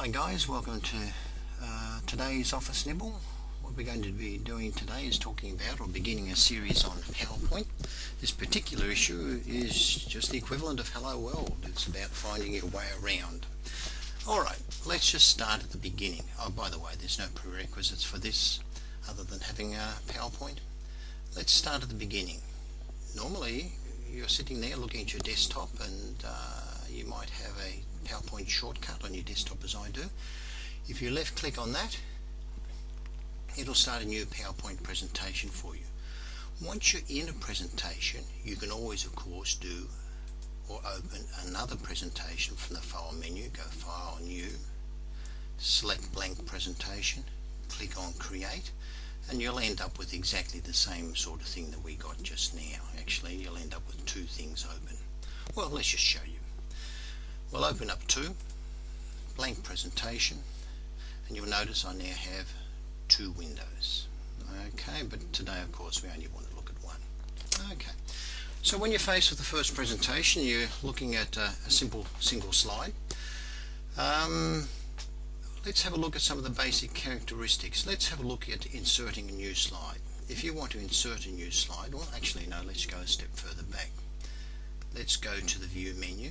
Hi guys, welcome to today's Office Nibble. What we're going to be doing today is talking about or beginning a series on PowerPoint. This particular issue is just the equivalent of HelloWorld. It's about finding your way around. Alright, let's just start at the beginning. Oh, by the way, there's no prerequisites for this other than having a PowerPoint. Let's start at the beginning. Normally, you're sitting there looking at your desktop and you might have a PowerPoint shortcut on your desktop as I do. If you left click on that, it'll start a new PowerPoint presentation for you. Once you're in a presentation, you can always of course do or open another presentation from the File menu. Go File, New, select Blank Presentation, click on Create, and you'll end up with exactly the same sort of thing that we got just now. Actually, you'll end up with two things open. Well, let's just show you. We'll open up two, Blank Presentation, and you'll notice I now have two windows. Okay, but today of course we only want to look at one. Okay, so when you're faced with the first presentation, you're looking at a simple single slide. Let's have a look at some of the basic characteristics. Let's have a look at inserting a new slide. If you want to insert a new slide, well actually no, let's go a step further back. Let's go to the View menu.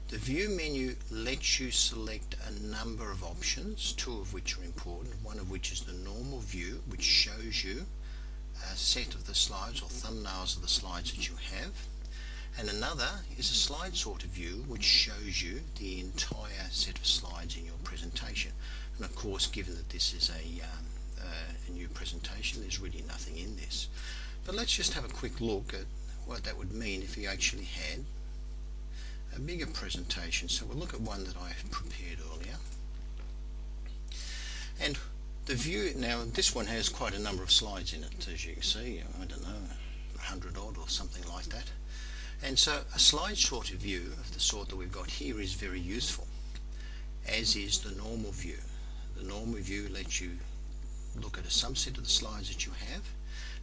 The View menu lets you select a number of options, two of which are important, one of which is the normal view, which shows you a set of the slides or thumbnails of the slides that you have, and another is a slide sorter view, which shows you the entire set of slides in your presentation. And of course, given that this is a new presentation, there's really nothing in this. But let's just have a quick look at what that would mean if you actually had a bigger presentation. So we'll look at one that I prepared earlier, and the view, now this one has quite a number of slides in it, as you can see, I don't know, 100 odd or something like that. And so a slide sorter view of the sort that we've got here is very useful, as is the normal view. The normal view lets you look at a subset of the slides that you have,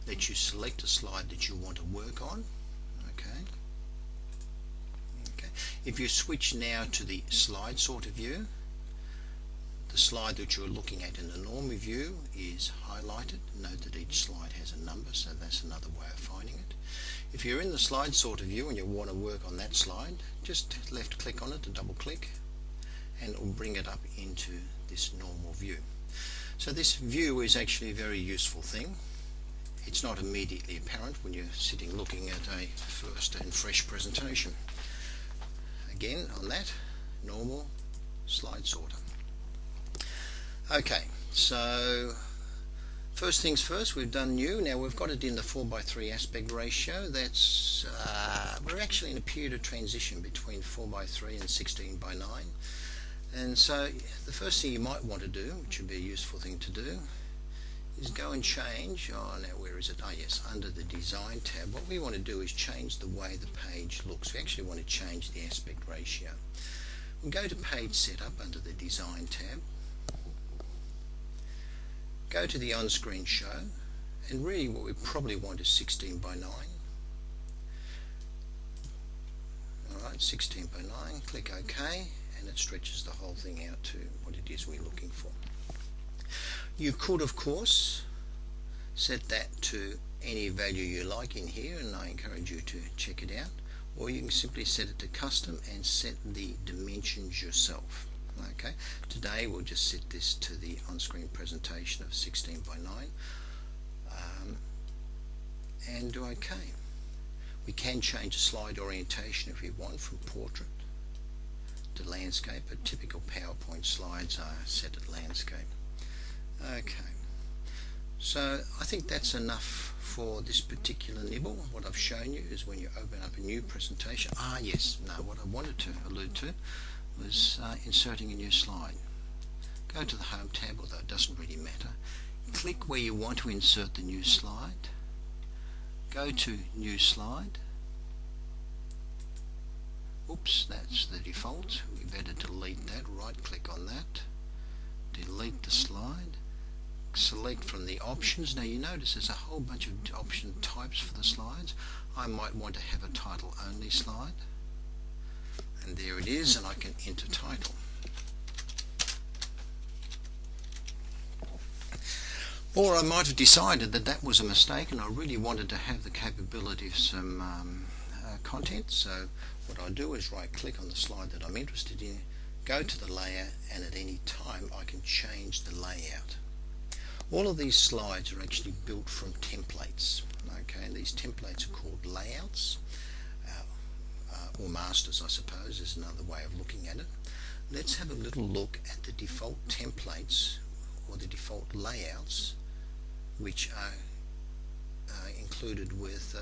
lets you select a slide that you want to work on. If you switch now to the slide sorter view, the slide that you're looking at in the normal view is highlighted. Note that each slide has a number, so that's another way of finding it. If you're in the slide sorter view and you want to work on that slide, just left click on it to double click, and it will bring it up into this normal view. So this view is actually a very useful thing. It's not immediately apparent when you're sitting looking at a first and fresh presentation. Again, on that, normal, slide sorter. Okay, so first things first, we've done new. Now we've got it in the 4:3 aspect ratio. That's we're actually in a period of transition between 4:3 and 16:9. And so the first thing you might want to do, which would be a useful thing to do, is go and change, now where is it? Oh yes, under the Design tab. What we want to do is change the way the page looks. We actually want to change the aspect ratio. We'll go to Page Setup under the Design tab. Go to the on-screen show, and really what we probably want is 16:9. Alright, 16:9, click OK, and it stretches the whole thing out to what it is we're looking for. You could of course set that to any value you like in here, and I encourage you to check it out, or you can simply set it to custom and set the dimensions yourself. Okay, today we'll just set this to the on-screen presentation of 16:9 and do OK. We can change the slide orientation if we want, from portrait to landscape, but typical PowerPoint slides are set at landscape. Okay, so I think that's enough for this particular nibble. What I've shown you is when you open up a new presentation. Yes, no, what I wanted to allude to was inserting a new slide. Go to the Home tab, although it doesn't really matter. Click where you want to insert the new slide. Go to New Slide. Oops, that's the default. We better delete that. Right click on that. Delete the slide. Select from the options. Now you notice there's a whole bunch of option types for the slides. I might want to have a title only slide, and there it is, and I can enter title. Or I might have decided that that was a mistake and I really wanted to have the capability of some content. So what I do is right click on the slide that I'm interested in, go to the layer, and at any time I can change the layout. All of these slides are actually built from templates. Okay, and these templates are called layouts, or masters, I suppose is another way of looking at it. Let's have a little look at the default templates or the default layouts which are included with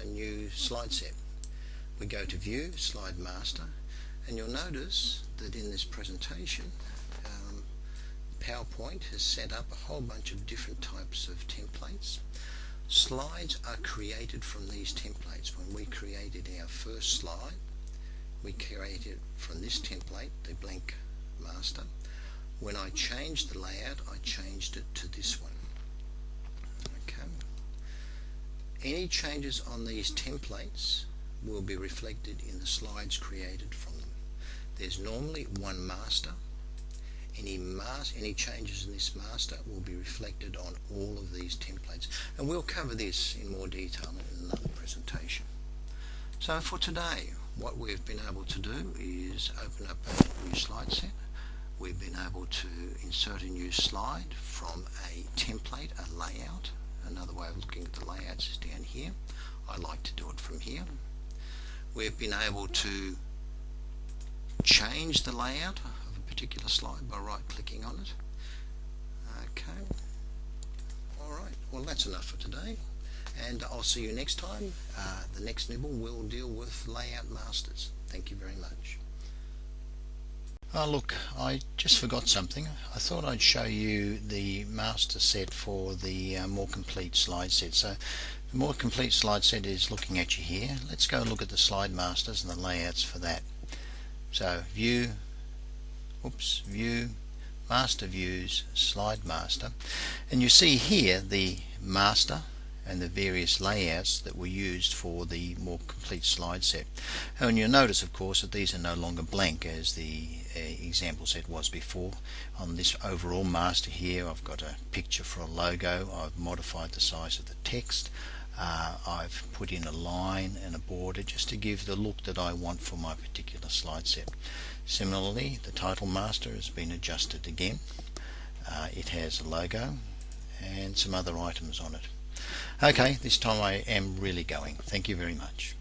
a new slide set. We go to View, Slide Master, and you'll notice that in this presentation PowerPoint has set up a whole bunch of different types of templates. Slides are created from these templates. When we created our first slide, we created from this template, the blank master. When I changed the layout, I changed it to this one. Okay. Any changes on these templates will be reflected in the slides created from them. There's normally one master. Any changes in this master will be reflected on all of these templates, and we'll cover this in more detail in another presentation. So for today, what we've been able to do is open up a new slide set. We've been able to insert a new slide from a template, a layout. Another way of looking at the layouts is down here. I like to do it from here. We've been able to change the layout of a particular slide by right clicking on it. Okay, alright, well that's enough for today, and I'll see you next time. The next nibble will deal with layout masters. Thank you very much. Oh look, I just forgot something. I thought I'd show you the master set for the more complete slide set. So the more complete slide set is looking at you here. Let's go look at the slide masters and the layouts for that. So View, Master Views, Slide Master, and you see here the master and the various layouts that were used for the more complete slide set. And you'll notice of course that these are no longer blank as the example set was before. On this overall master here I've got a picture for a logo. I've modified the size of the text. I've put in a line and a border just to give the look that I want for my particular slide set. Similarly, the title master has been adjusted again. It has a logo and some other items on it. Okay, this time I am really going. Thank you very much.